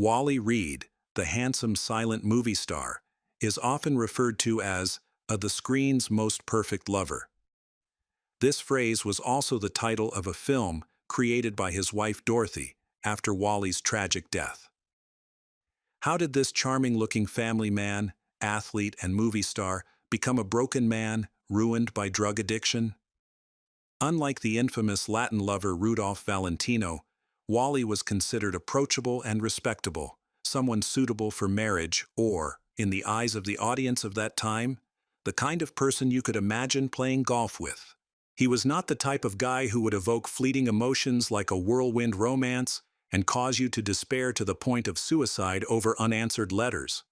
Wally Reid, the handsome silent movie star, is often referred to as the screen's most perfect lover. This phrase was also the title of a film created by his wife Dorothy after Wally's tragic death. How did this charming-looking family man, athlete, and movie star become a broken man ruined by drug addiction? Unlike the infamous Latin lover Rudolph Valentino, Wally was considered approachable and respectable, someone suitable for marriage or, in the eyes of the audience of that time, the kind of person you could imagine playing golf with. He was not the type of guy who would evoke fleeting emotions like a whirlwind romance and cause you to despair to the point of suicide over unanswered letters.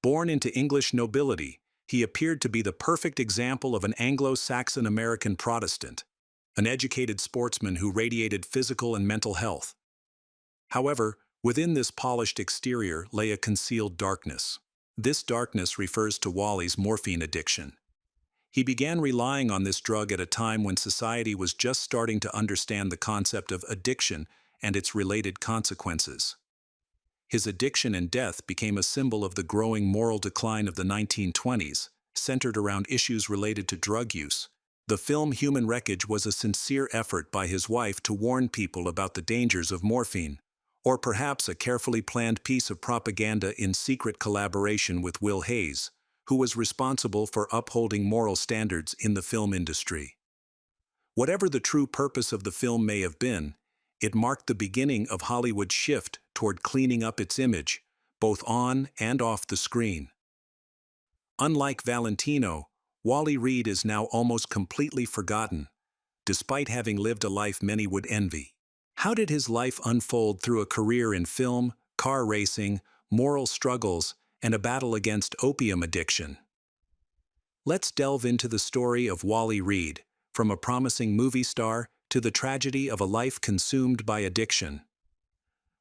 Born into English nobility, he appeared to be the perfect example of an Anglo-Saxon American Protestant, an educated sportsman who radiated physical and mental health. However, within this polished exterior lay a concealed darkness. This darkness refers to Wally's morphine addiction. He began relying on this drug at a time when society was just starting to understand the concept of addiction and its related consequences. His addiction and death became a symbol of the growing moral decline of the 1920s, centered around issues related to drug use. The film Human Wreckage was a sincere effort by his wife to warn people about the dangers of morphine, or perhaps a carefully planned piece of propaganda in secret collaboration with Will Hayes, who was responsible for upholding moral standards in the film industry. Whatever the true purpose of the film may have been, it marked the beginning of Hollywood's shift toward cleaning up its image, both on and off the screen. Unlike Valentino, Wally Reid is now almost completely forgotten, despite having lived a life many would envy. How did his life unfold through a career in film, car racing, moral struggles, and a battle against opium addiction? Let's delve into the story of Wally Reid, from a promising movie star to the tragedy of a life consumed by addiction.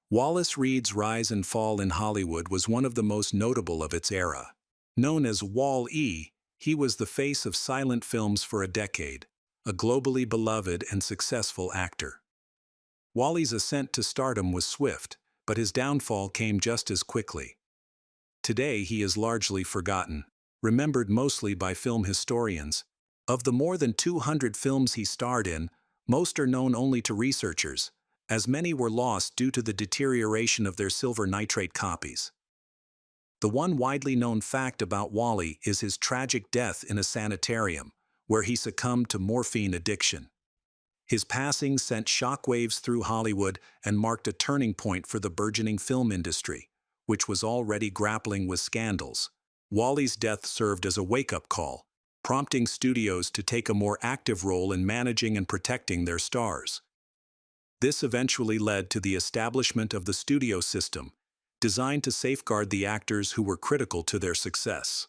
Wallace Reid's rise and fall in Hollywood was one of the most notable of its era. Known as Wall-E, he was the face of silent films for a decade, a globally beloved and successful actor. Wally's ascent to stardom was swift, but his downfall came just as quickly. Today he is largely forgotten, remembered mostly by film historians. Of the more than 200 films he starred in, most are known only to researchers, as many were lost due to the deterioration of their silver nitrate copies. The one widely known fact about Wally is his tragic death in a sanitarium, where he succumbed to morphine addiction. His passing sent shockwaves through Hollywood and marked a turning point for the burgeoning film industry, which was already grappling with scandals. Wally's death served as a wake-up call, prompting studios to take a more active role in managing and protecting their stars. This eventually led to the establishment of the studio system, designed to safeguard the actors who were critical to their success.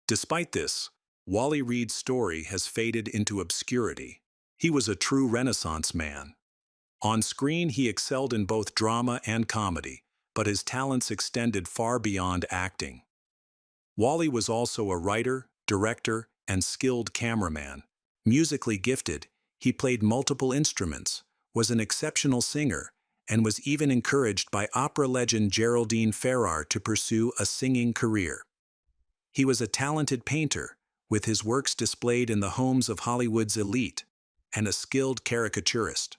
Despite this, Wally Reid's story has faded into obscurity. He was a true Renaissance man. On screen, he excelled in both drama and comedy, but his talents extended far beyond acting. Wally was also a writer, director, and skilled cameraman. Musically gifted, he played multiple instruments, was an exceptional singer, and was even encouraged by opera legend Geraldine Farrar to pursue a singing career. He was a talented painter, with his works displayed in the homes of Hollywood's elite, and a skilled caricaturist.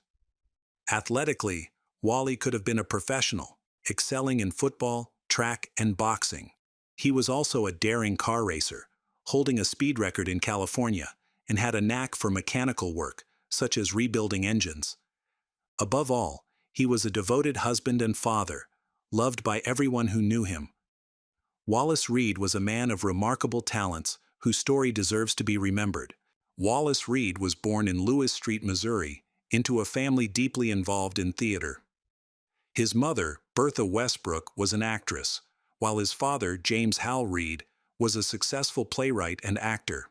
Athletically, Wally could have been a professional, excelling in football, track, and boxing. He was also a daring car racer, holding a speed record in California, and had a knack for mechanical work, such as rebuilding engines. Above all, he was a devoted husband and father, loved by everyone who knew him. Wallace Reid was a man of remarkable talents whose story deserves to be remembered. Wallace Reid was born in Lewis Street, Missouri, into a family deeply involved in theater. His mother, Bertha Westbrook, was an actress, while his father, James Hal Reid, was a successful playwright and actor.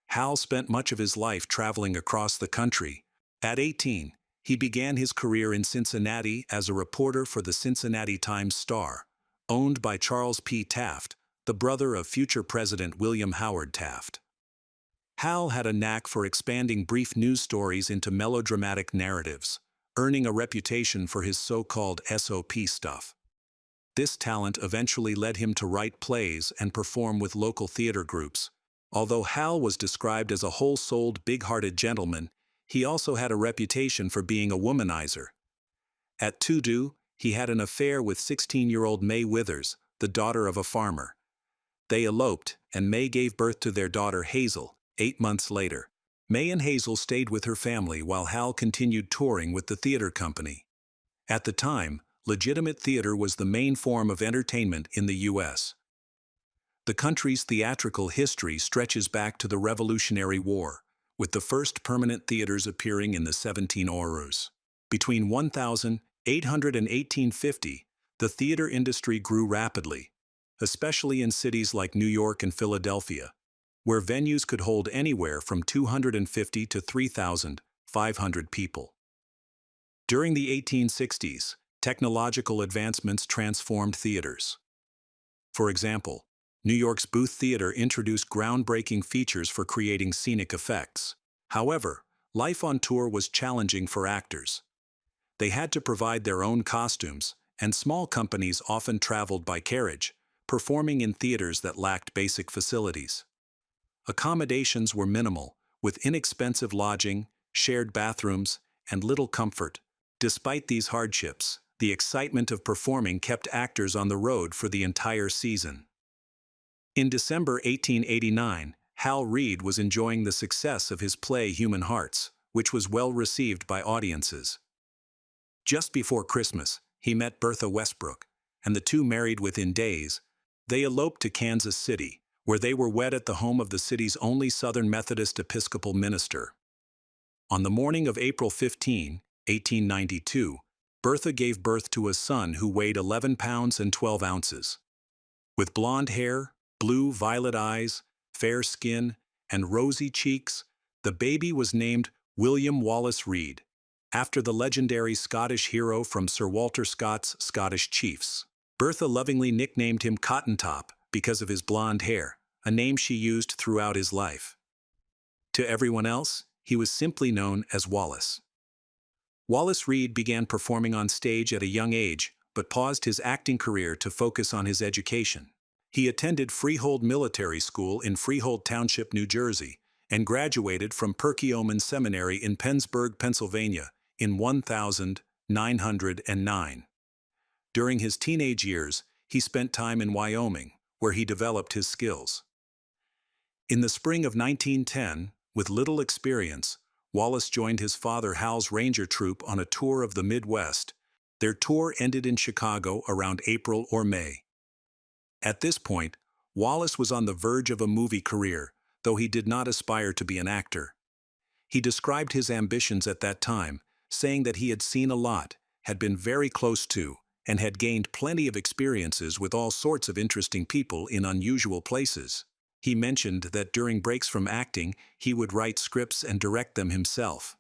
Hal spent much of his life traveling across the country. At 18, he began his career in Cincinnati as a reporter for the Cincinnati Times-Star, owned by Charles P. Taft, the brother of future President William Howard Taft. Hal had a knack for expanding brief news stories into melodramatic narratives, earning a reputation for his so-called SOP stuff. This talent eventually led him to write plays and perform with local theater groups. Although Hal was described as a whole-souled, big-hearted gentleman, he also had a reputation for being a womanizer. At Tudu, he had an affair with 16-year-old May Withers, the daughter of a farmer. They eloped, and May gave birth to their daughter Hazel, 8 months later. May and Hazel stayed with her family while Hal continued touring with the theater company. At the time, legitimate theater was the main form of entertainment in the U.S. The country's theatrical history stretches back to the Revolutionary War, with the first permanent theaters appearing in the 1700s. Between 1800 and 1850, the theater industry grew rapidly, especially in cities like New York and Philadelphia, where venues could hold anywhere from 250 to 3,500 people. During the 1860s, technological advancements transformed theaters. For example, New York's Booth Theater introduced groundbreaking features for creating scenic effects. However, life on tour was challenging for actors. They had to provide their own costumes, and small companies often traveled by carriage, performing in theaters that lacked basic facilities. Accommodations were minimal, with inexpensive lodging, shared bathrooms, and little comfort. Despite these hardships, the excitement of performing kept actors on the road for the entire season. In December 1889, Hal Reid was enjoying the success of his play Human Hearts, which was well received by audiences. Just before Christmas, he met Bertha Westbrook, and the two married within days. They eloped to Kansas City, where they were wed at the home of the city's only Southern Methodist Episcopal minister. On the morning of April 15, 1892, Bertha gave birth to a son who weighed 11 pounds and 12 ounces. With blonde hair, blue-violet eyes, fair skin, and rosy cheeks, the baby was named William Wallace Reid, after the legendary Scottish hero from Sir Walter Scott's Scottish Chiefs. Bertha lovingly nicknamed him Cotton Top because of his blonde hair, a name she used throughout his life. To everyone else, he was simply known as Wallace. Wallace Reid began performing on stage at a young age, but paused his acting career to focus on his education. He attended Freehold Military School in Freehold Township, New Jersey, and graduated from Perkiomen Seminary in Pennsburg, Pennsylvania, in 1909. During his teenage years, he spent time in Wyoming, where he developed his skills. In the spring of 1910, with little experience, Wallace joined his father Hal's Ranger Troop on a tour of the Midwest. Their tour ended in Chicago around April or May. At this point, Wallace was on the verge of a movie career, though he did not aspire to be an actor. He described his ambitions at that time, saying that he had seen a lot, had been very close to, and had gained plenty of experiences with all sorts of interesting people in unusual places. He mentioned that during breaks from acting, he would write scripts and direct them himself.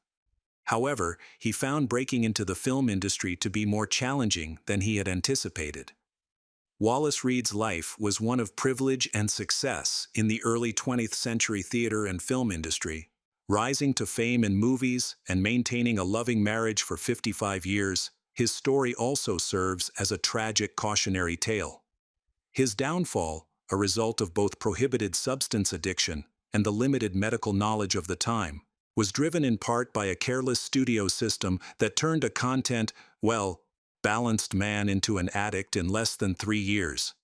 However, he found breaking into the film industry to be more challenging than he had anticipated. Wallace Reid's life was one of privilege and success in the early 20th century theater and film industry, rising to fame in movies and maintaining a loving marriage for 55 years. His story also serves as a tragic cautionary tale. His downfall, a result of both prohibited substance addiction and the limited medical knowledge of the time, was driven in part by a careless studio system that turned a balanced man into an addict in less than 3 years.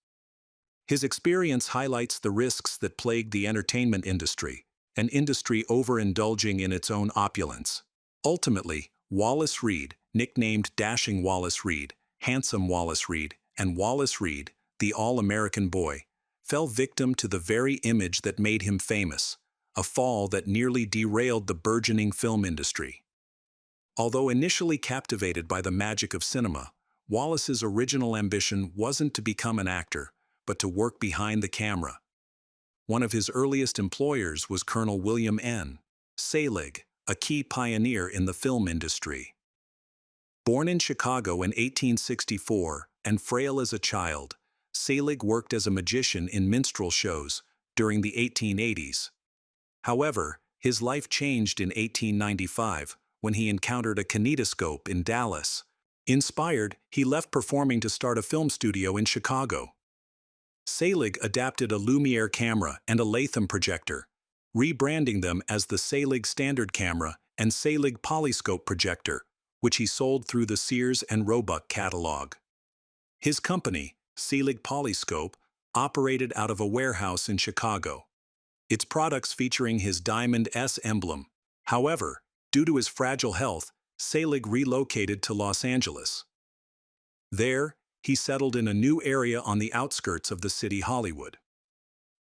His experience highlights the risks that plague the entertainment industry, an industry overindulging in its own opulence. Ultimately, Wallace Reid, nicknamed Dashing Wallace Reid, Handsome Wallace Reid, and Wallace Reid, the All-American Boy, fell victim to the very image that made him famous, a fall that nearly derailed the burgeoning film industry. Although initially captivated by the magic of cinema, Wallace's original ambition wasn't to become an actor, but to work behind the camera. One of his earliest employers was Colonel William N. Selig, a key pioneer in the film industry. Born in Chicago in 1864 and frail as a child, Selig worked as a magician in minstrel shows during the 1880s. However, his life changed in 1895 when he encountered a kinetoscope in Dallas. Inspired, he left performing to start a film studio in Chicago. Selig adapted a Lumiere camera and a Latham projector, rebranding them as the Selig Standard Camera and Selig Polyscope Projector, which he sold through the Sears and Roebuck catalog. His company, Selig Polyscope, operated out of a warehouse in Chicago, its products featuring his Diamond S emblem. However, due to his fragile health, Selig relocated to Los Angeles. There, he settled in a new area on the outskirts of the city Hollywood.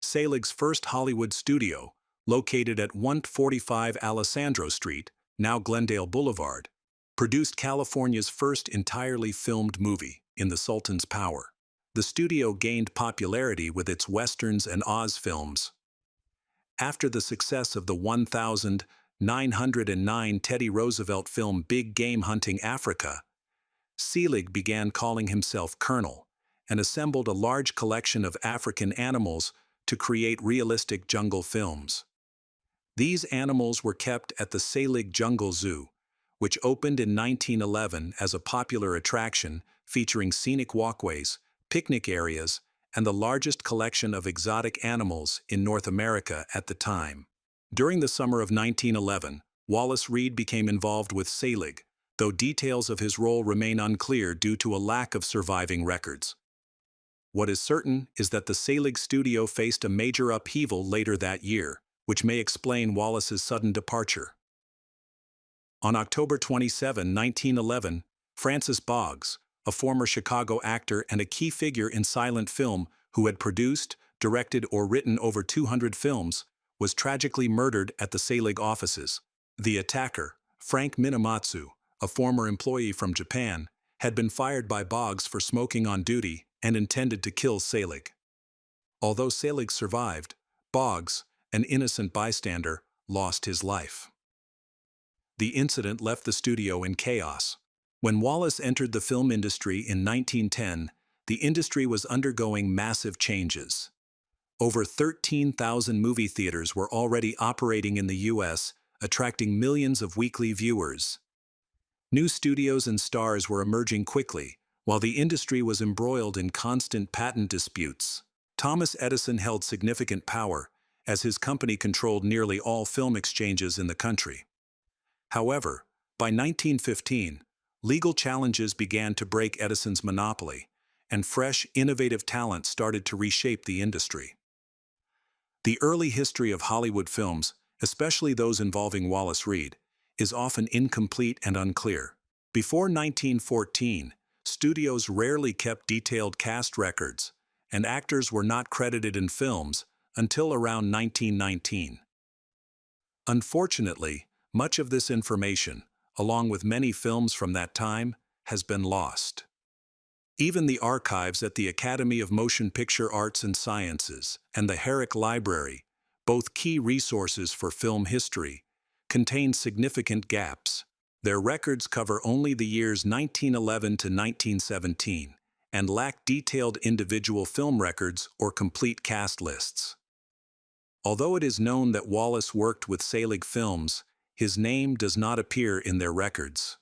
Selig's first Hollywood studio, located at 145 Alessandro Street, now Glendale Boulevard, produced California's first entirely filmed movie, In the Sultan's Power. The studio gained popularity with its westerns and Oz films. After the success of the 1909 Teddy Roosevelt film Big Game Hunting Africa, Selig began calling himself Colonel and assembled a large collection of African animals to create realistic jungle films. These animals were kept at the Selig Jungle Zoo, which opened in 1911 as a popular attraction featuring scenic walkways, picnic areas, and the largest collection of exotic animals in North America at the time. During the summer of 1911, Wallace Reid became involved with Selig, though details of his role remain unclear due to a lack of surviving records. What is certain is that the Selig studio faced a major upheaval later that year, which may explain Wallace's sudden departure. On October 27, 1911, Francis Boggs, a former Chicago actor and a key figure in silent film who had produced, directed, or written over 200 films, was tragically murdered at the Selig offices. The attacker, Frank Minamatsu, a former employee from Japan, had been fired by Boggs for smoking on duty and intended to kill Selig. Although Selig survived, Boggs, an innocent bystander, lost his life. The incident left the studio in chaos. When Wallace entered the film industry in 1910, the industry was undergoing massive changes. Over 13,000 movie theaters were already operating in the U.S., attracting millions of weekly viewers. New studios and stars were emerging quickly, while the industry was embroiled in constant patent disputes. Thomas Edison held significant power, as his company controlled nearly all film exchanges in the country. However, by 1915, legal challenges began to break Edison's monopoly, and fresh, innovative talent started to reshape the industry. The early history of Hollywood films, especially those involving Wallace Reid, is often incomplete and unclear. Before 1914, studios rarely kept detailed cast records, and actors were not credited in films until around 1919. Unfortunately, much of this information, along with many films from that time, has been lost. Even the archives at the Academy of Motion Picture Arts and Sciences and the Herrick Library, both key resources for film history, contain significant gaps. Their records cover only the years 1911 to 1917 and lack detailed individual film records or complete cast lists. Although it is known that Wallace worked with Selig Films, his name does not appear in their records.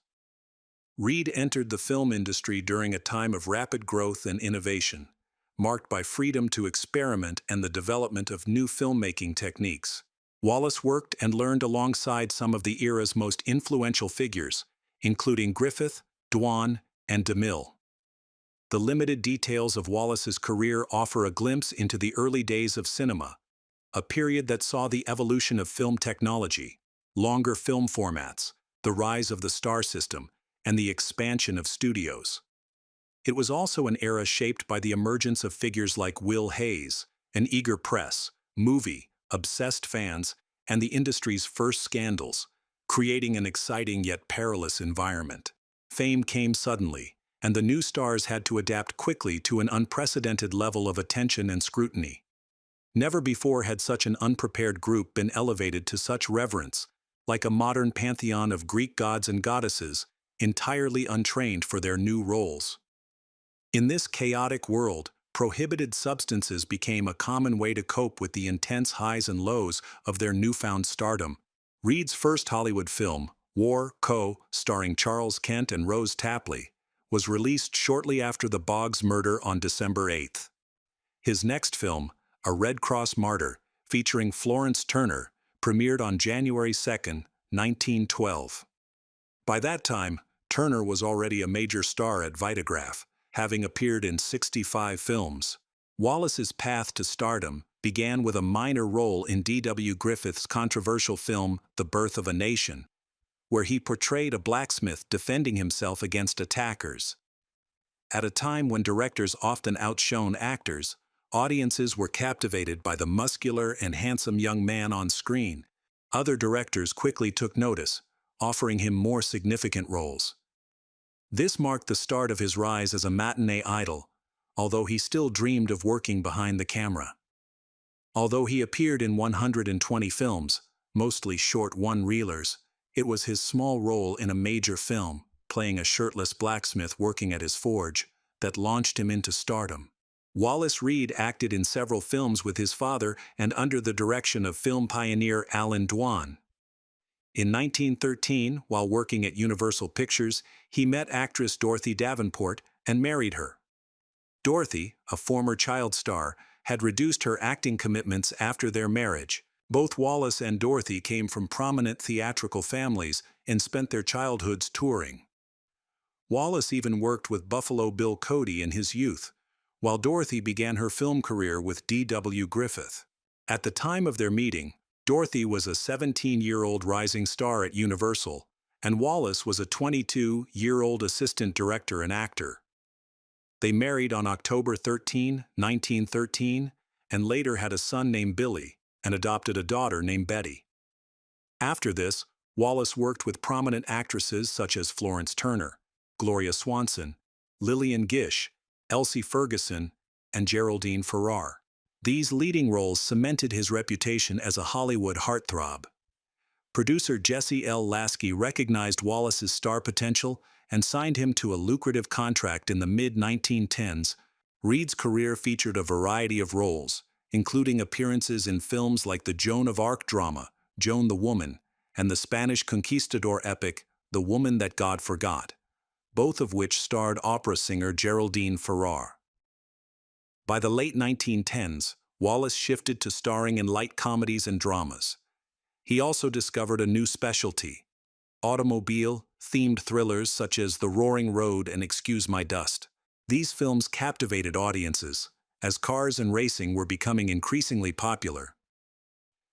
Reid entered the film industry during a time of rapid growth and innovation, marked by freedom to experiment and the development of new filmmaking techniques. Wallace worked and learned alongside some of the era's most influential figures, including Griffith, Dwan, and DeMille. The limited details of Wallace's career offer a glimpse into the early days of cinema, a period that saw the evolution of film technology, longer film formats, the rise of the star system, and the expansion of studios. It was also an era shaped by the emergence of figures like Will Hayes, an eager press, movie, obsessed fans, and the industry's first scandals, creating an exciting yet perilous environment. Fame came suddenly, and the new stars had to adapt quickly to an unprecedented level of attention and scrutiny. Never before had such an unprepared group been elevated to such reverence, like a modern pantheon of Greek gods and goddesses, entirely untrained for their new roles. In this chaotic world, prohibited substances became a common way to cope with the intense highs and lows of their newfound stardom. Reid's first Hollywood film, War, Co., starring Charles Kent and Rose Tapley, was released shortly after the Boggs murder on December 8. His next film, A Red Cross Martyr, featuring Florence Turner, premiered on January 2, 1912. By that time, Turner was already a major star at Vitagraph, having appeared in 65 films. Wallace's path to stardom began with a minor role in D.W. Griffith's controversial film The Birth of a Nation, where he portrayed a blacksmith defending himself against attackers. At a time when directors often outshone actors, audiences were captivated by the muscular and handsome young man on screen. Other directors quickly took notice, offering him more significant roles. This marked the start of his rise as a matinee idol, although he still dreamed of working behind the camera. Although he appeared in 120 films, mostly short one-reelers, it was his small role in a major film, playing a shirtless blacksmith working at his forge, that launched him into stardom. Wallace Reid acted in several films with his father and under the direction of film pioneer Alan Dwan. In 1913, while working at Universal Pictures, he met actress Dorothy Davenport and married her. Dorothy, a former child star, had reduced her acting commitments after their marriage. Both Wallace and Dorothy came from prominent theatrical families and spent their childhoods touring. Wallace even worked with Buffalo Bill Cody in his youth, while Dorothy began her film career with D.W. Griffith. At the time of their meeting, Dorothy was a 17-year-old rising star at Universal, and Wallace was a 22-year-old assistant director and actor. They married on October 13, 1913, and later had a son named Billy and adopted a daughter named Betty. After this, Wallace worked with prominent actresses such as Florence Turner, Gloria Swanson, Lillian Gish, Elsie Ferguson, and Geraldine Farrar. These leading roles cemented his reputation as a Hollywood heartthrob. Producer Jesse L. Lasky recognized Wallace's star potential and signed him to a lucrative contract in the mid-1910s. Reid's career featured a variety of roles, including appearances in films like the Joan of Arc drama, Joan the Woman, and the Spanish conquistador epic, The Woman That God Forgot, both of which starred opera singer Geraldine Farrar. By the late 1910s, Wallace shifted to starring in light comedies and dramas. He also discovered a new specialty: automobile-themed thrillers such as The Roaring Road and Excuse My Dust. These films captivated audiences, as cars and racing were becoming increasingly popular.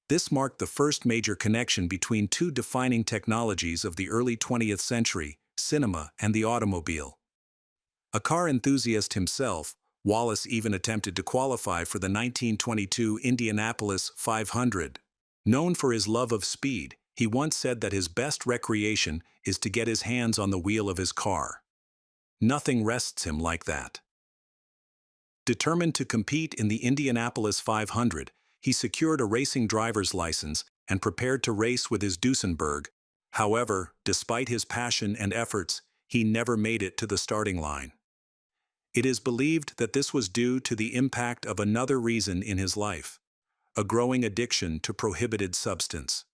This marked the first major connection between two defining technologies of the early 20th century, cinema and the automobile. A car enthusiast himself, Wallace even attempted to qualify for the 1922 Indianapolis 500. Known for his love of speed, he once said that his best recreation is to get his hands on the wheel of his car. Nothing rests him like that. Determined to compete in the Indianapolis 500, he secured a racing driver's license and prepared to race with his Duesenberg. However, despite his passion and efforts, he never made it to the starting line. It is believed that this was due to the impact of another reason in his life: a growing addiction to prohibited substance.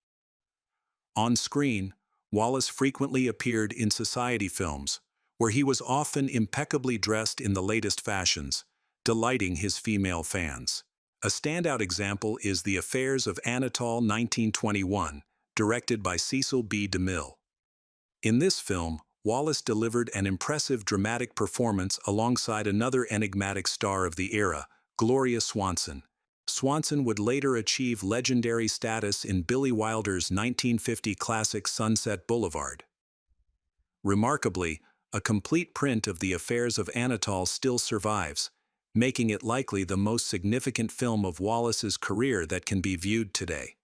On screen, Wallace frequently appeared in society films, where he was often impeccably dressed in the latest fashions, delighting his female fans. A standout example is The Affairs of Anatole 1921, directed by Cecil B. DeMille. In this film, Wallace delivered an impressive dramatic performance alongside another enigmatic star of the era, Gloria Swanson. Swanson would later achieve legendary status in Billy Wilder's 1950 classic Sunset Boulevard. Remarkably, a complete print of The Affairs of Anatole still survives, making it likely the most significant film of Wallace's career that can be viewed today.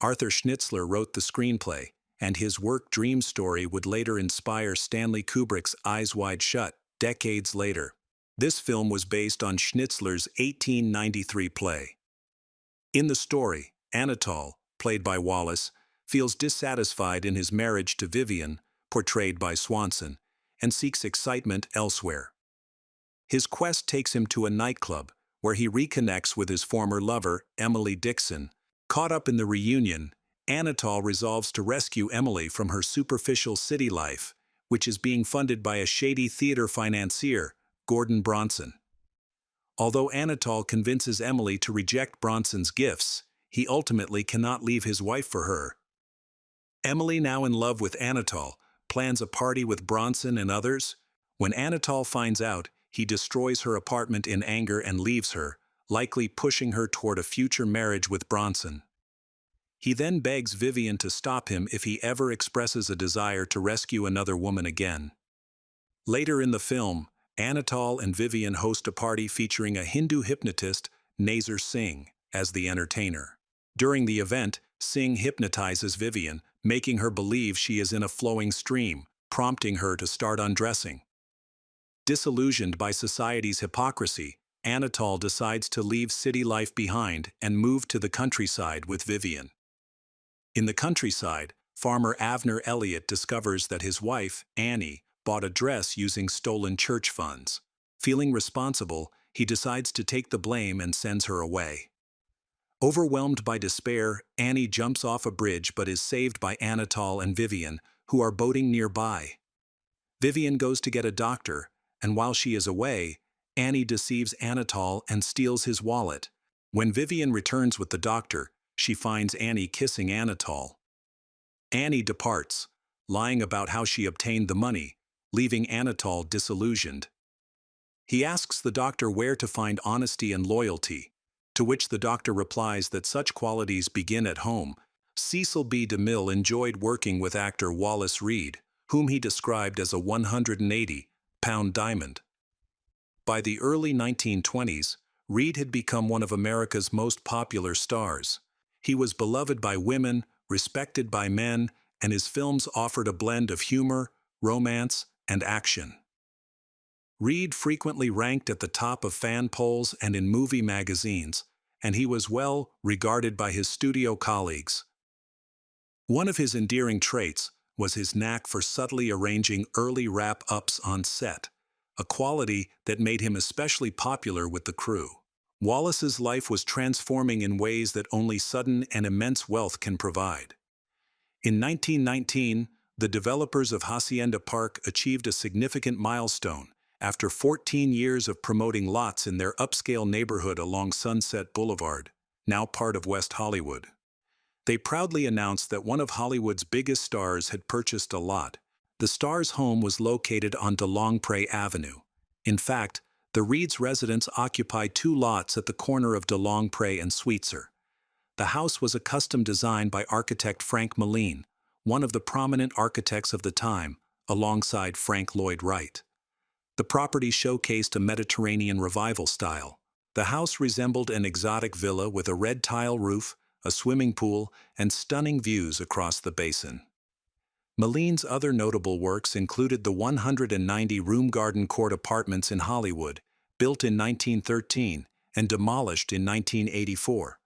Arthur Schnitzler wrote the screenplay, and his work Dream Story would later inspire Stanley Kubrick's Eyes Wide Shut, decades later. This film was based on Schnitzler's 1893 play. In the story, Anatole, played by Wallace, feels dissatisfied in his marriage to Vivian, portrayed by Swanson, and seeks excitement elsewhere. His quest takes him to a nightclub, where he reconnects with his former lover, Emily Dixon. Caught up in the reunion, Anatole resolves to rescue Emily from her superficial city life, which is being funded by a shady theater financier, Gordon Bronson. Although Anatole convinces Emily to reject Bronson's gifts, he ultimately cannot leave his wife for her. Emily, now in love with Anatole, plans a party with Bronson and others. When Anatole finds out, he destroys her apartment in anger and leaves her, likely pushing her toward a future marriage with Bronson. He then begs Vivian to stop him if he ever expresses a desire to rescue another woman again. Later in the film, Anatole and Vivian host a party featuring a Hindu hypnotist, Nazar Singh, as the entertainer. During the event, Singh hypnotizes Vivian, making her believe she is in a flowing stream, prompting her to start undressing. Disillusioned by society's hypocrisy, Anatole decides to leave city life behind and move to the countryside with Vivian. In the countryside, farmer Avner Elliott discovers that his wife, Annie, bought a dress using stolen church funds. Feeling responsible, he decides to take the blame and sends her away. Overwhelmed by despair, Annie jumps off a bridge but is saved by Anatole and Vivian, who are boating nearby. Vivian goes to get a doctor, and while she is away, Annie deceives Anatole and steals his wallet. When Vivian returns with the doctor, she finds Annie kissing Anatole. Annie departs, lying about how she obtained the money, leaving Anatole disillusioned. He asks the doctor where to find honesty and loyalty, to which the doctor replies that such qualities begin at home. Cecil B. DeMille enjoyed working with actor Wallace Reid, whom he described as a 180-pound diamond. By the early 1920s, Reid had become one of America's most popular stars. He was beloved by women, respected by men, and his films offered a blend of humor, romance, and action. Reid frequently ranked at the top of fan polls and in movie magazines, and he was well regarded by his studio colleagues. One of his endearing traits was his knack for subtly arranging early wrap-ups on set, a quality that made him especially popular with the crew. Wallace's life was transforming in ways that only sudden and immense wealth can provide. In 1919, the developers of Hacienda Park achieved a significant milestone after 14 years of promoting lots in their upscale neighborhood along Sunset Boulevard, now part of West Hollywood. They proudly announced that one of Hollywood's biggest stars had purchased a lot. The star's home was located on DeLongpre Avenue. In fact, the Reid's residence occupied 2 lots at the corner of DeLongpre and Sweetser. The house was a custom design by architect Frank Moline, one of the prominent architects of the time, alongside Frank Lloyd Wright. The property showcased a Mediterranean revival style. The house resembled an exotic villa with a red tile roof, a swimming pool, and stunning views across the basin. Moline's other notable works included the 190-room Garden Court Apartments in Hollywood, built in 1913 and demolished in 1984,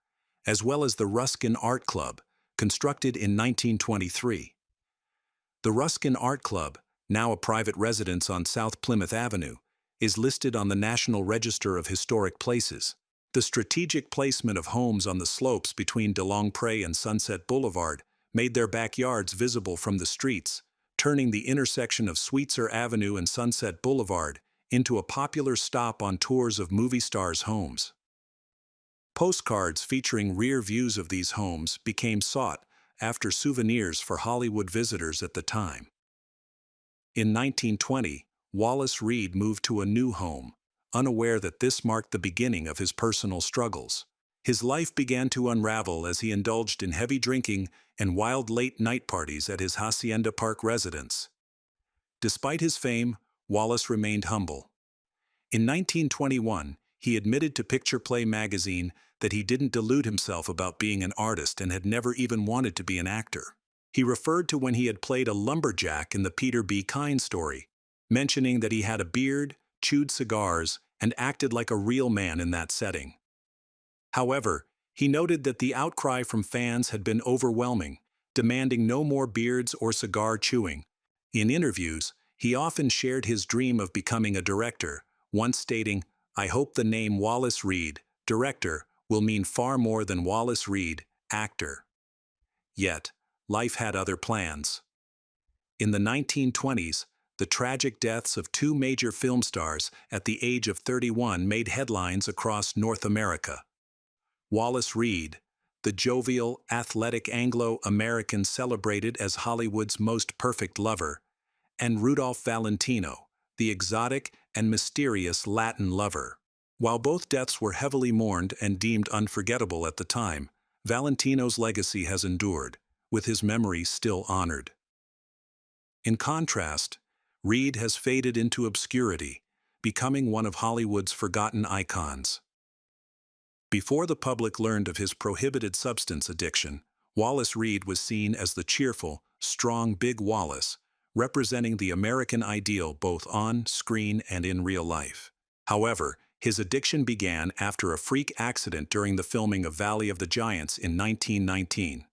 as well as the Ruskin Art Club, constructed in 1923. The Ruskin Art Club, now a private residence on South Plymouth Avenue, is listed on the National Register of Historic Places. The strategic placement of homes on the slopes between DeLongpre and Sunset Boulevard made their backyards visible from the streets, turning the intersection of Sweetser Avenue and Sunset Boulevard into a popular stop on tours of movie stars' homes. Postcards featuring rear views of these homes became sought after souvenirs for Hollywood visitors at the time. In 1920, Wallace Reid moved to a new home, unaware that this marked the beginning of his personal struggles. His life began to unravel as he indulged in heavy drinking and wild late-night parties at his Hacienda Park residence. Despite his fame, Wallace remained humble. In 1921, he admitted to Picture Play magazine that he didn't delude himself about being an artist and had never even wanted to be an actor. He referred to when he had played a lumberjack in the Peter B. Kyne story, mentioning that he had a beard, chewed cigars, and acted like a real man in that setting. However, he noted that the outcry from fans had been overwhelming, demanding no more beards or cigar chewing. In interviews, he often shared his dream of becoming a director, once stating, "I hope the name Wallace Reid, director, will mean far more than Wallace Reid, actor." Yet, life had other plans. In the 1920s, the tragic deaths of two major film stars at the age of 31 made headlines across North America. Wallace Reid, the jovial, athletic Anglo-American celebrated as Hollywood's most perfect lover, and Rudolph Valentino, the exotic and mysterious Latin lover. While both deaths were heavily mourned and deemed unforgettable at the time, Valentino's legacy has endured, with his memory still honored. In contrast, Reid has faded into obscurity, becoming one of Hollywood's forgotten icons. Before the public learned of his prohibited substance addiction, Wallace Reid was seen as the cheerful, strong Big Wallace, representing the American ideal both on screen and in real life. However, his addiction began after a freak accident during the filming of Valley of the Giants in 1919.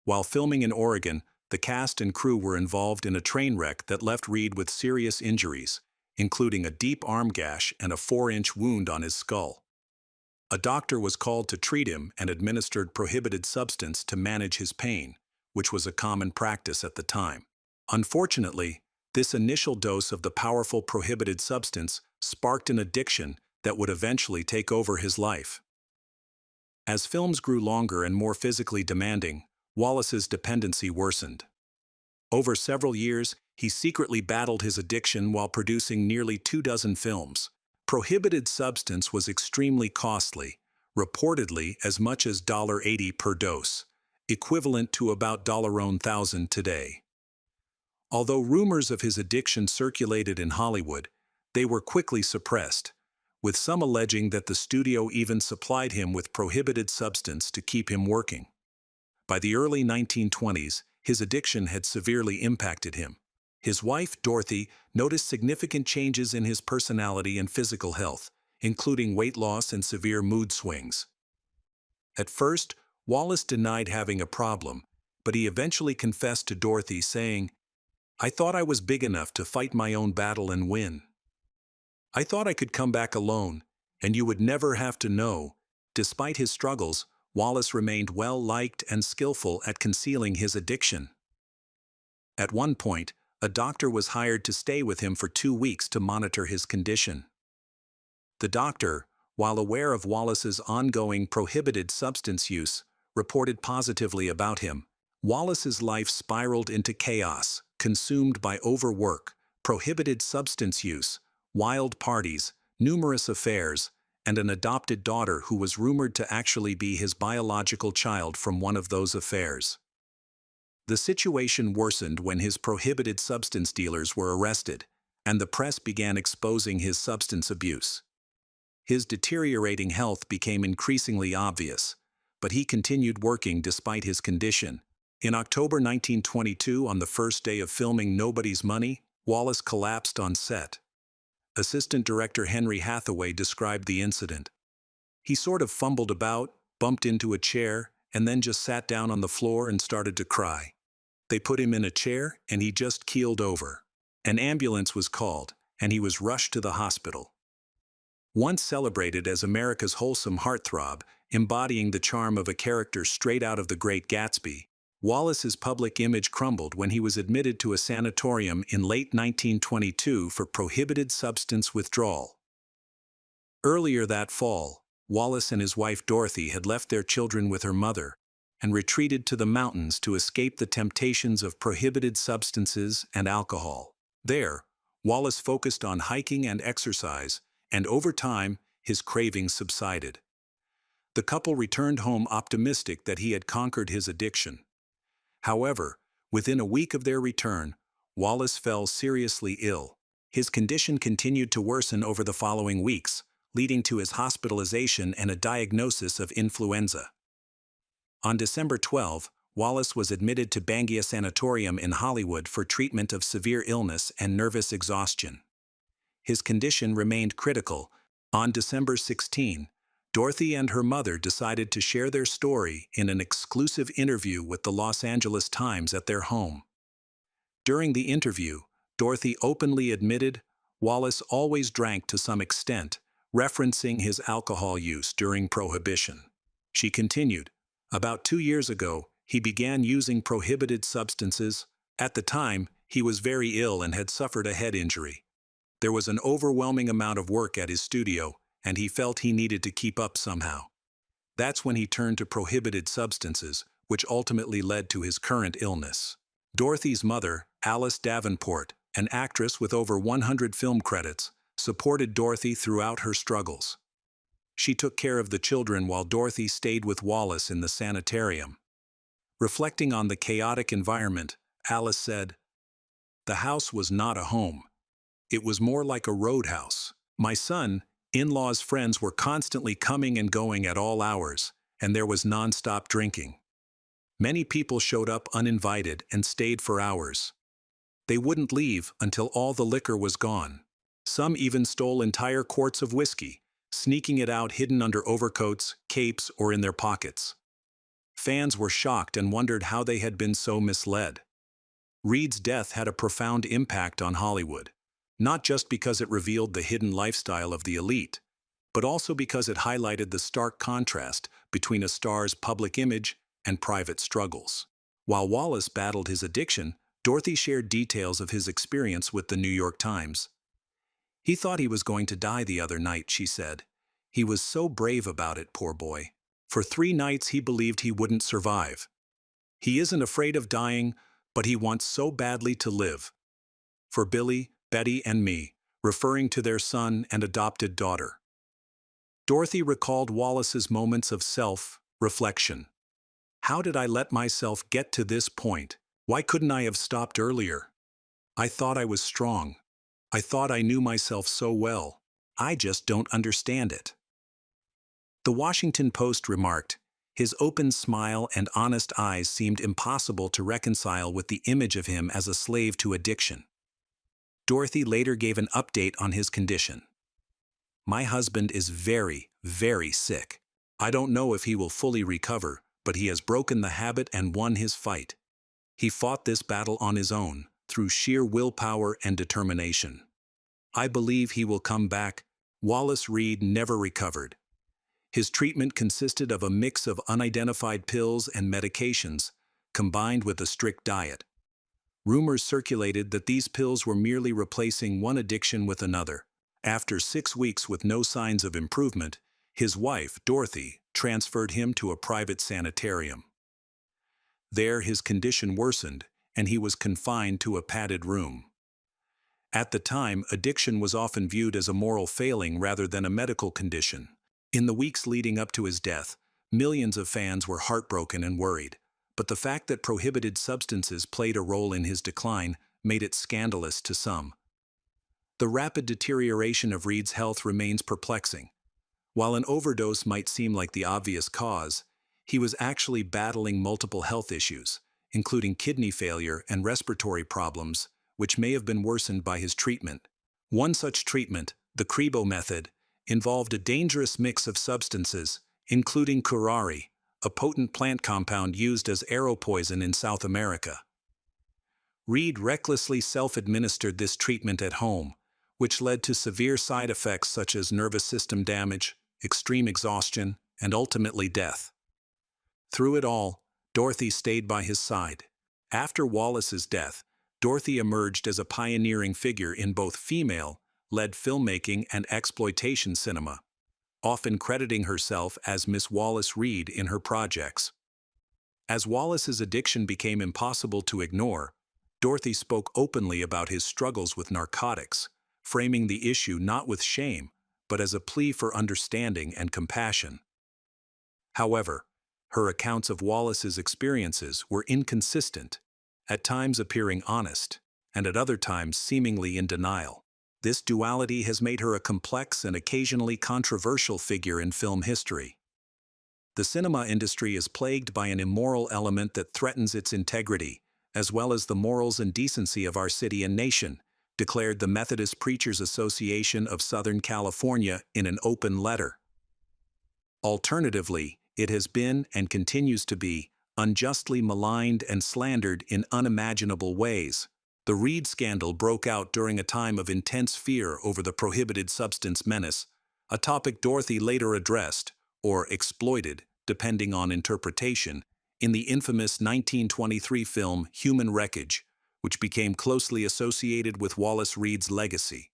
While filming in Oregon, the cast and crew were involved in a train wreck that left Reid with serious injuries, including a deep arm gash and a 4-inch wound on his skull. A doctor was called to treat him and administered prohibited substance to manage his pain, which was a common practice at the time. Unfortunately, this initial dose of the powerful prohibited substance sparked an addiction that would eventually take over his life. As films grew longer and more physically demanding, Wallace's dependency worsened. Over several years, he secretly battled his addiction while producing nearly 24 films. Prohibited substance was extremely costly, reportedly as much as $80 per dose, equivalent to about $1,000 today. Although rumors of his addiction circulated in Hollywood, they were quickly suppressed, with some alleging that the studio even supplied him with prohibited substance to keep him working. By the early 1920s, his addiction had severely impacted him. His wife, Dorothy, noticed significant changes in his personality and physical health, including weight loss and severe mood swings. At first, Wallace denied having a problem, but he eventually confessed to Dorothy, saying, "I thought I was big enough to fight my own battle and win. I thought I could come back alone, and you would never have to know." Despite his struggles, Wallace remained well-liked and skillful at concealing his addiction. At one point, a doctor was hired to stay with him for 2 weeks to monitor his condition. The doctor, while aware of Wallace's ongoing prohibited substance use, reported positively about him. Wallace's life spiraled into chaos, consumed by overwork, prohibited substance use, wild parties, numerous affairs, and an adopted daughter who was rumored to actually be his biological child from one of those affairs. The situation worsened when his prohibited substance dealers were arrested, and the press began exposing his substance abuse. His deteriorating health became increasingly obvious, but he continued working despite his condition. In October 1922, on the first day of filming Nobody's Money, Wallace collapsed on set. Assistant director Henry Hathaway described the incident. "He sort of fumbled about, bumped into a chair, and then just sat down on the floor and started to cry. They put him in a chair, and he just keeled over. An ambulance was called, and he was rushed to the hospital." Once celebrated as America's wholesome heartthrob, embodying the charm of a character straight out of The Great Gatsby, Wallace's public image crumbled when he was admitted to a sanatorium in late 1922 for prohibited substance withdrawal. Earlier that fall, Wallace and his wife Dorothy had left their children with her mother and retreated to the mountains to escape the temptations of prohibited substances and alcohol. There, Wallace focused on hiking and exercise, and over time, his cravings subsided. The couple returned home optimistic that he had conquered his addiction. However, within a week of their return, Wallace fell seriously ill. His condition continued to worsen over the following weeks, leading to his hospitalization and a diagnosis of influenza. On December 12, Wallace was admitted to Bangia Sanatorium in Hollywood for treatment of severe illness and nervous exhaustion. His condition remained critical. On December 16, Dorothy and her mother decided to share their story in an exclusive interview with the Los Angeles Times at their home. During the interview, Dorothy openly admitted Wallace always drank to some extent, referencing his alcohol use during Prohibition. She continued, "About 2 years ago, he began using prohibited substances. At the time, he was very ill and had suffered a head injury. There was an overwhelming amount of work at his studio, and he felt he needed to keep up somehow. That's when he turned to prohibited substances, which ultimately led to his current illness. Dorothy's mother, Alice Davenport, an actress with over 100 film credits, supported Dorothy throughout her struggles. She took care of the children while Dorothy stayed with Wallace in the sanitarium. Reflecting on the chaotic environment, Alice said, "The house was not a home. It was more like a roadhouse. My son, in-laws' friends were constantly coming and going at all hours, and there was non-stop drinking. Many people showed up uninvited and stayed for hours. They wouldn't leave until all the liquor was gone. Some even stole entire quarts of whiskey, sneaking it out hidden under overcoats, capes, or in their pockets. Fans were shocked and wondered how they had been so misled." Reid's death had a profound impact on Hollywood, not just because it revealed the hidden lifestyle of the elite, but also because it highlighted the stark contrast between a star's public image and private struggles. While Wallace battled his addiction, Dorothy shared details of his experience with the New York Times. "He thought he was going to die the other night," she said. "He was so brave about it, poor boy. For 3 nights he believed he wouldn't survive. He isn't afraid of dying, but he wants so badly to live. For Billy, Betty, and me," referring to their son and adopted daughter. Dorothy recalled Wallace's moments of self-reflection. "How did I let myself get to this point? Why couldn't I have stopped earlier? I thought I was strong. I thought I knew myself so well. I just don't understand it." The Washington Post remarked, "His open smile and honest eyes seemed impossible to reconcile with the image of him as a slave to addiction." Dorothy later gave an update on his condition. "My husband is very, very sick. I don't know if he will fully recover, but he has broken the habit and won his fight. He fought this battle on his own, through sheer willpower and determination. I believe he will come back." Wallace Reid never recovered. His treatment consisted of a mix of unidentified pills and medications, combined with a strict diet. Rumors circulated that these pills were merely replacing one addiction with another. After 6 weeks with no signs of improvement, his wife, Dorothy, transferred him to a private sanitarium. There his condition worsened, and he was confined to a padded room. At the time, addiction was often viewed as a moral failing rather than a medical condition. In the weeks leading up to his death, millions of fans were heartbroken and worried, but the fact that prohibited substances played a role in his decline made it scandalous to some. The rapid deterioration of Reid's health remains perplexing. While an overdose might seem like the obvious cause, he was actually battling multiple health issues, including kidney failure and respiratory problems, which may have been worsened by his treatment. One such treatment, the Crebo method, involved a dangerous mix of substances, including curare, a potent plant compound used as arrow poison in South America. Reid recklessly self-administered this treatment at home, which led to severe side effects such as nervous system damage, extreme exhaustion, and ultimately death. Through it all, Dorothy stayed by his side. After Wallace's death, Dorothy emerged as a pioneering figure in both female-led filmmaking and exploitation cinema, often crediting herself as Miss Wallace Reid in her projects. As Wallace's addiction became impossible to ignore, Dorothy spoke openly about his struggles with narcotics, framing the issue not with shame, but as a plea for understanding and compassion. However, her accounts of Wallace's experiences were inconsistent, at times appearing honest, and at other times seemingly in denial. This duality has made her a complex and occasionally controversial figure in film history. The cinema industry is plagued by an immoral element that threatens its integrity, as well as the morals and decency of our city and nation, declared the Methodist Preachers Association of Southern California in an open letter. Alternatively, it has been and continues to be unjustly maligned and slandered in unimaginable ways. The Reid scandal broke out during a time of intense fear over the prohibited substance menace, a topic Dorothy later addressed, or exploited, depending on interpretation, in the infamous 1923 film Human Wreckage, which became closely associated with Wallace Reid's legacy.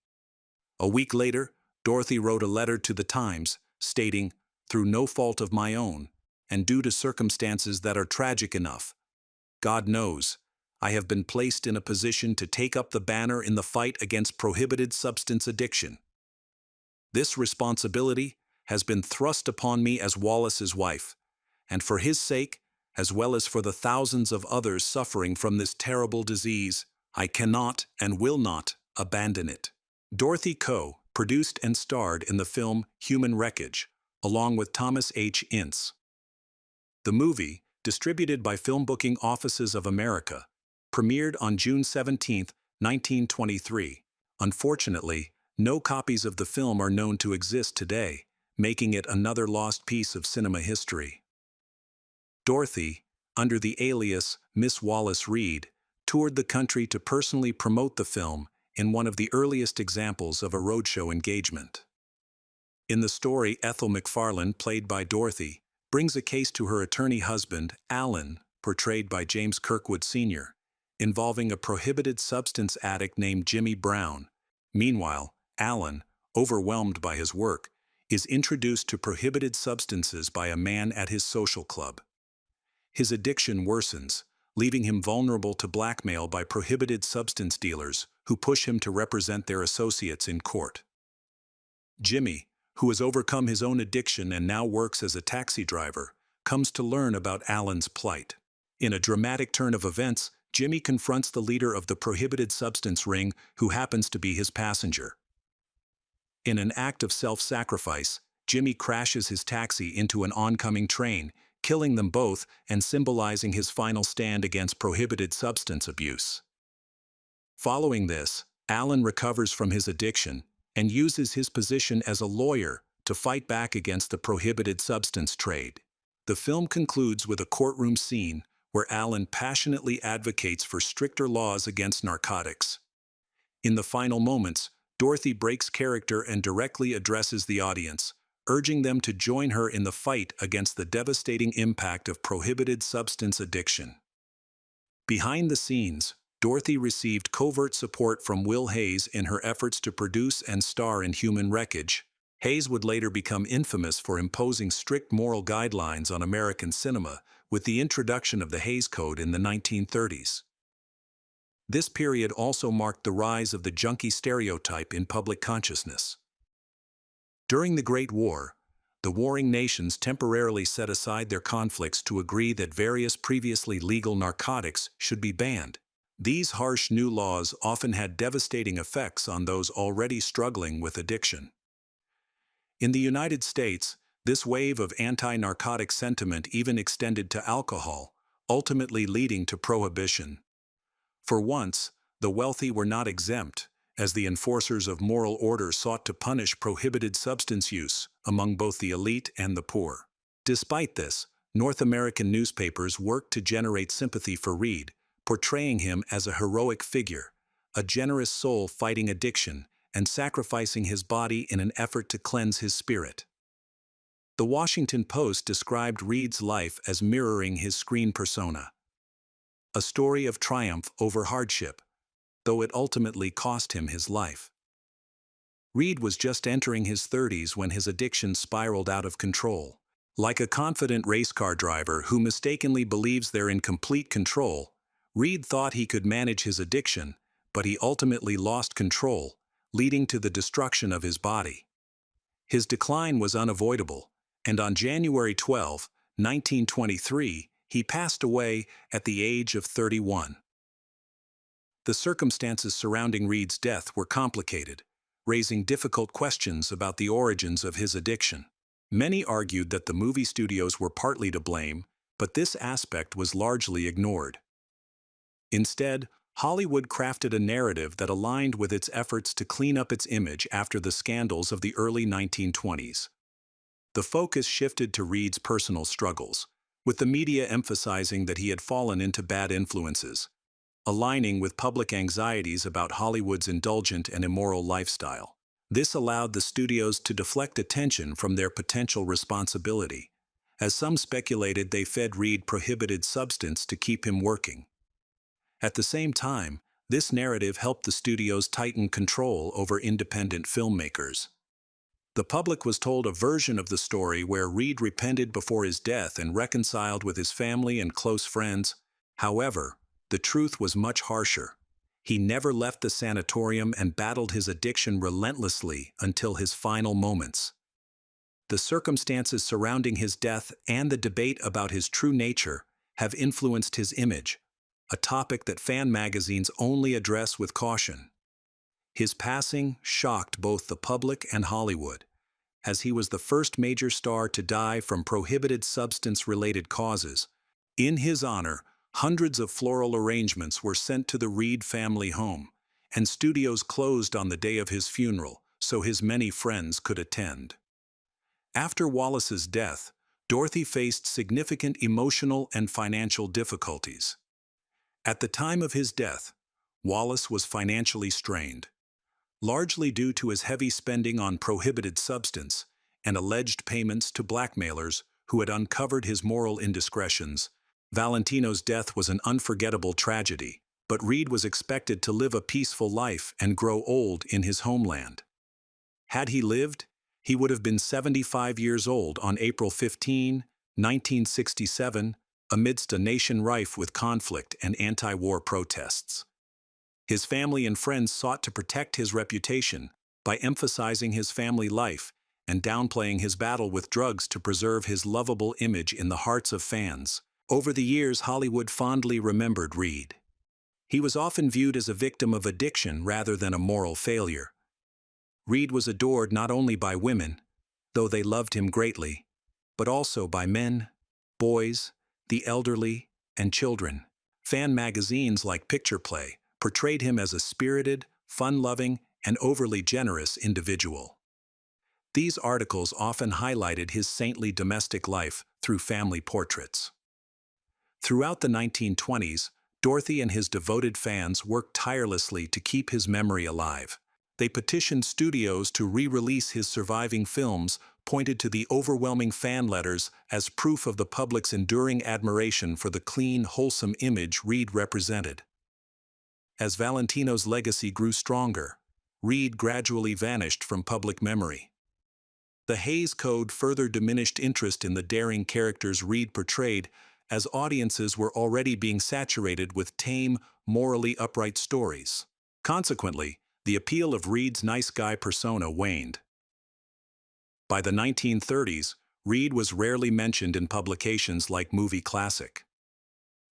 A week later, Dorothy wrote a letter to the Times, stating, "Through no fault of my own, and due to circumstances that are tragic enough, God knows, I have been placed in a position to take up the banner in the fight against prohibited substance addiction. This responsibility has been thrust upon me as Wallace's wife, and for his sake, as well as for the thousands of others suffering from this terrible disease, I cannot and will not abandon it." Dorothy co-produced and starred in the film Human Wreckage, along with Thomas H. Ince. The movie, distributed by Film Booking Offices of America, premiered on June 17, 1923. Unfortunately, no copies of the film are known to exist today, making it another lost piece of cinema history. Dorothy, under the alias Miss Wallace Reid, toured the country to personally promote the film in one of the earliest examples of a roadshow engagement. In the story, Ethel McFarlane, played by Dorothy, brings a case to her attorney husband, Alan, portrayed by James Kirkwood Sr., involving a prohibited substance addict named Jimmy Brown. Meanwhile, Alan, overwhelmed by his work, is introduced to prohibited substances by a man at his social club. His addiction worsens, leaving him vulnerable to blackmail by prohibited substance dealers who push him to represent their associates in court. Jimmy, who has overcome his own addiction and now works as a taxi driver, comes to learn about Alan's plight. In a dramatic turn of events, Jimmy confronts the leader of the prohibited substance ring, who happens to be his passenger. In an act of self-sacrifice, Jimmy crashes his taxi into an oncoming train, killing them both and symbolizing his final stand against prohibited substance abuse. Following this, Alan recovers from his addiction and uses his position as a lawyer to fight back against the prohibited substance trade. The film concludes with a courtroom scene where Alan passionately advocates for stricter laws against narcotics. In the final moments, Dorothy breaks character and directly addresses the audience, urging them to join her in the fight against the devastating impact of prohibited substance addiction. Behind the scenes, Dorothy received covert support from Will Hayes in her efforts to produce and star in Human Wreckage. Hayes would later become infamous for imposing strict moral guidelines on American cinema with the introduction of the Hays Code in the 1930s. This period also marked the rise of the junkie stereotype in public consciousness. During the Great War, the warring nations temporarily set aside their conflicts to agree that various previously legal narcotics should be banned. These harsh new laws often had devastating effects on those already struggling with addiction. In the United States, this wave of anti-narcotic sentiment even extended to alcohol, ultimately leading to prohibition. For once, the wealthy were not exempt, as the enforcers of moral order sought to punish prohibited substance use among both the elite and the poor. Despite this, North American newspapers worked to generate sympathy for Reid, portraying him as a heroic figure, a generous soul fighting addiction and sacrificing his body in an effort to cleanse his spirit. The Washington Post described Reid's life as mirroring his screen persona. A story of triumph over hardship, though it ultimately cost him his life. Reid was just entering his 30s when his addiction spiraled out of control. Like a confident race car driver who mistakenly believes they're in complete control, Reid thought he could manage his addiction, but he ultimately lost control, leading to the destruction of his body. His decline was unavoidable, and on January 12, 1923, he passed away at the age of 31. The circumstances surrounding Reid's death were complicated, raising difficult questions about the origins of his addiction. Many argued that the movie studios were partly to blame, but this aspect was largely ignored. Instead, Hollywood crafted a narrative that aligned with its efforts to clean up its image after the scandals of the early 1920s. The focus shifted to Reid's personal struggles, with the media emphasizing that he had fallen into bad influences, aligning with public anxieties about Hollywood's indulgent and immoral lifestyle. This allowed the studios to deflect attention from their potential responsibility, as some speculated they fed Reid prohibited substance to keep him working. At the same time, this narrative helped the studios tighten control over independent filmmakers. The public was told a version of the story where Reid repented before his death and reconciled with his family and close friends. However, the truth was much harsher. He never left the sanatorium and battled his addiction relentlessly until his final moments. The circumstances surrounding his death and the debate about his true nature have influenced his image, a topic that fan magazines only address with caution. His passing shocked both the public and Hollywood, as he was the first major star to die from prohibited substance-related causes. In his honor, hundreds of floral arrangements were sent to the Reid family home, and studios closed on the day of his funeral so his many friends could attend. After Wallace's death, Dorothy faced significant emotional and financial difficulties. At the time of his death, Wallace was financially strained, largely due to his heavy spending on prohibited substance and alleged payments to blackmailers who had uncovered his moral indiscretions. Valentino's death was an unforgettable tragedy, but Reid was expected to live a peaceful life and grow old in his homeland. Had he lived, he would have been 75 years old on April 15, 1967, amidst a nation rife with conflict and anti-war protests. His family and friends sought to protect his reputation by emphasizing his family life and downplaying his battle with drugs to preserve his lovable image in the hearts of fans. Over the years, Hollywood fondly remembered Reid. He was often viewed as a victim of addiction rather than a moral failure. Reid was adored not only by women, though they loved him greatly, but also by men, boys, the elderly, and children. Fan magazines like Picture Play portrayed him as a spirited, fun-loving, and overly generous individual. These articles often highlighted his saintly domestic life through family portraits. Throughout the 1920s, Dorothy and his devoted fans worked tirelessly to keep his memory alive. They petitioned studios to re-release his surviving films, pointed to the overwhelming fan letters as proof of the public's enduring admiration for the clean, wholesome image Reid represented. As Valentino's legacy grew stronger, Reid gradually vanished from public memory. The Hays Code further diminished interest in the daring characters Reid portrayed, as audiences were already being saturated with tame, morally upright stories. Consequently, the appeal of Reid's nice guy persona waned. By the 1930s, Reid was rarely mentioned in publications like Movie Classic.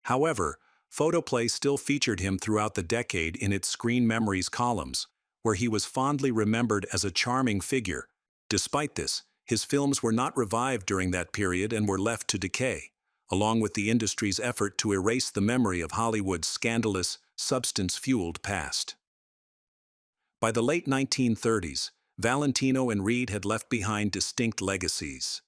However, Photoplay still featured him throughout the decade in its Screen Memories columns, where he was fondly remembered as a charming figure. Despite this, his films were not revived during that period and were left to decay, along with the industry's effort to erase the memory of Hollywood's scandalous, substance-fueled past. By the late 1930s, Valentino and Reid had left behind distinct legacies.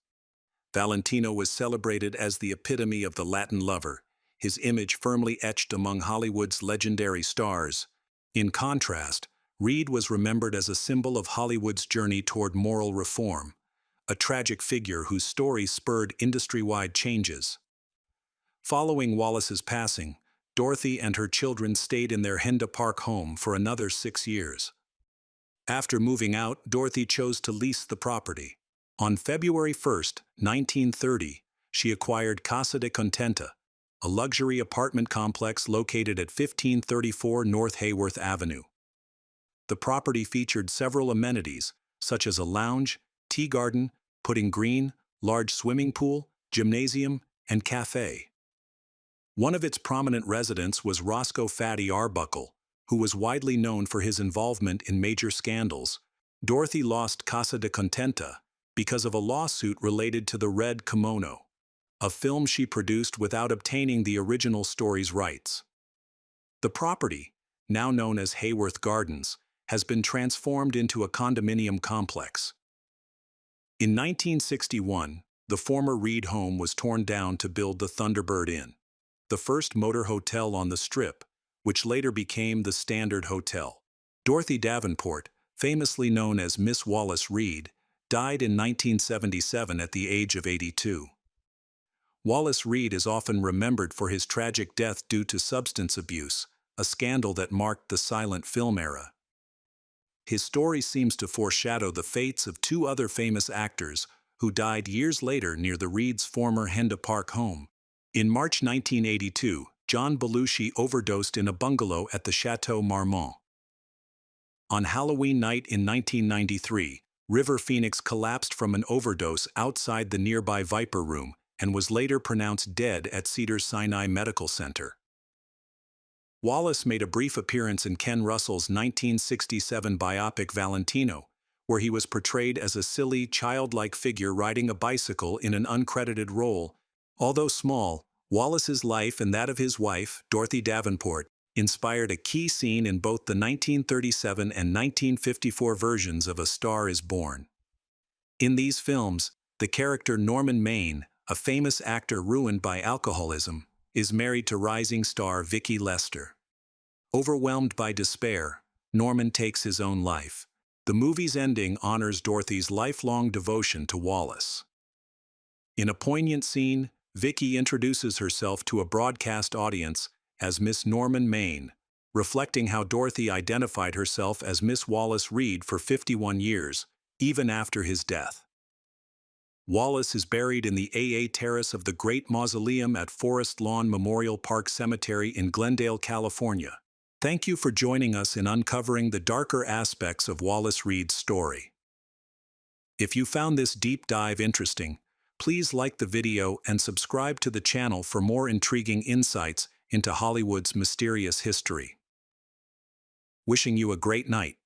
Valentino was celebrated as the epitome of the Latin lover, his image firmly etched among Hollywood's legendary stars. In contrast, Reid was remembered as a symbol of Hollywood's journey toward moral reform, a tragic figure whose story spurred industry-wide changes. Following Wallace's passing, Dorothy and her children stayed in their Henda Park home for another 6 years. After moving out, Dorothy chose to lease the property. On February 1, 1930, she acquired Casa de Contenta, a luxury apartment complex located at 1534 North Hayworth Avenue. The property featured several amenities, such as a lounge, tea garden, putting green, large swimming pool, gymnasium, and cafe. One of its prominent residents was Roscoe Fatty Arbuckle, who was widely known for his involvement in major scandals. Dorothy lost Casa de Contenta because of a lawsuit related to The Red Kimono, a film she produced without obtaining the original story's rights. The property, now known as Hayworth Gardens, has been transformed into a condominium complex. In 1961, the former Reid home was torn down to build the Thunderbird Inn, the first motor hotel on the Strip, which later became the Standard Hotel. Dorothy Davenport, famously known as Miss Wallace Reid, died in 1977 at the age of 82. Wallace Reid is often remembered for his tragic death due to substance abuse, a scandal that marked the silent film era. His story seems to foreshadow the fates of two other famous actors who died years later near the Reid's former Henda Park home. In March 1982, John Belushi overdosed in a bungalow at the Chateau Marmont. On Halloween night in 1993, River Phoenix collapsed from an overdose outside the nearby Viper Room and was later pronounced dead at Cedars-Sinai Medical Center. Wallace made a brief appearance in Ken Russell's 1967 biopic Valentino, where he was portrayed as a silly, childlike figure riding a bicycle in an uncredited role. Although small, Wallace's life and that of his wife, Dorothy Davenport, inspired a key scene in both the 1937 and 1954 versions of A Star is Born. In these films, the character Norman Maine, a famous actor ruined by alcoholism, is married to rising star Vicki Lester. Overwhelmed by despair, Norman takes his own life. The movie's ending honors Dorothy's lifelong devotion to Wallace. In a poignant scene, Vicki introduces herself to a broadcast audience as Miss Norman Maine, reflecting how Dorothy identified herself as Miss Wallace Reid for 51 years, even after his death. Wallace is buried in the AA terrace of the Great Mausoleum at Forest Lawn Memorial Park Cemetery in Glendale, California. Thank you for joining us in uncovering the darker aspects of Wallace Reid's story. If you found this deep dive interesting, please like the video and subscribe to the channel for more intriguing insights into Hollywood's mysterious history. Wishing you a great night.